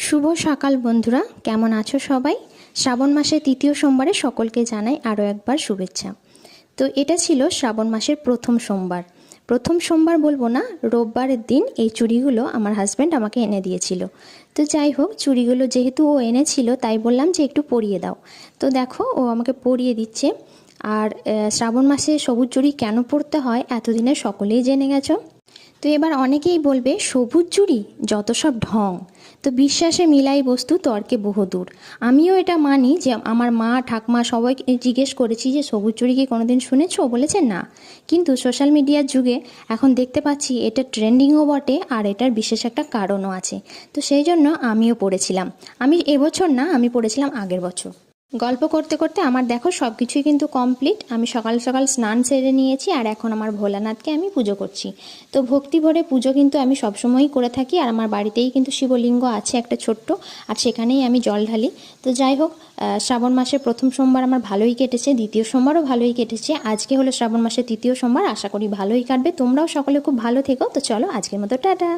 শুভ সকাল বন্ধুরা, কেমন আছো সবাই? শ্রাবণ মাসের তৃতীয় সোমবারে সকলকে জানাই আরও একবার শুভেচ্ছা। তো এটা ছিল শ্রাবণ মাসের প্রথম সোমবার। প্রথম সোমবার বলবো না, রোববারের দিন এই চুড়িগুলো আমার হাজব্যান্ড আমাকে এনে দিয়েছিল। তো যাই হোক, চুড়িগুলো যেহেতু ও এনেছিল তাই বললাম যে একটু পরিয়ে দাও। তো দেখো ও আমাকে পরিয়ে দিচ্ছে। আর শ্রাবণ মাসে সবুজ চুড়ি কেন পরতে হয় এতদিনে সকলেই জেনে গেছো। তো এবার অনেকেই বলবে সবুজ চুড়ি যত সব ঢং। তো বিশ্বাসে মিলাই বস্তু তর্কে বহুদূর। আমিও এটা মানি যে আমার মা ঠাকমা সবাইকে জিজ্ঞেস করেছি যে সবুজ চুড়ি কি কোনোদিন শুনেছো, বলেছে না। কিন্তু সোশ্যাল মিডিয়ার যুগে এখন দেখতে পাচ্ছি এটা ট্রেন্ডিংও বটে, আর এটার বিশেষ একটা কারণও আছে। তো সেই জন্য আমিও পড়েছিলাম। আমি এবছর না, আমি পড়েছিলাম আগের বছর। গল্প করতে করতে আমার দেখো সব কিছুই কিন্তু কমপ্লিট। আমি সকাল সকাল স্নান সেরে নিয়েছি, আর এখন আমার ভোলানাথকে আমি পুজো করছি। তো ভক্তি ভরে পুজো কিন্তু আমি সবসময়ই করে থাকি, আর আমার বাড়িতেই কিন্তু শিবলিঙ্গ আছে একটা ছোট্ট, আর সেখানেই আমি জল ঢালি। তো যাই হোক, শ্রাবণ মাসের প্রথম সোমবার আমার ভালোই কেটেছে, দ্বিতীয় সোমবারও ভালোই কেটেছে। আজকে হলো শ্রাবণ মাসের তৃতীয় সোমবার, আশা করি ভালোই কাটবে। তোমরাও সকলে খুব ভালো থেকো। তো চলো আজকের মতো টাটা।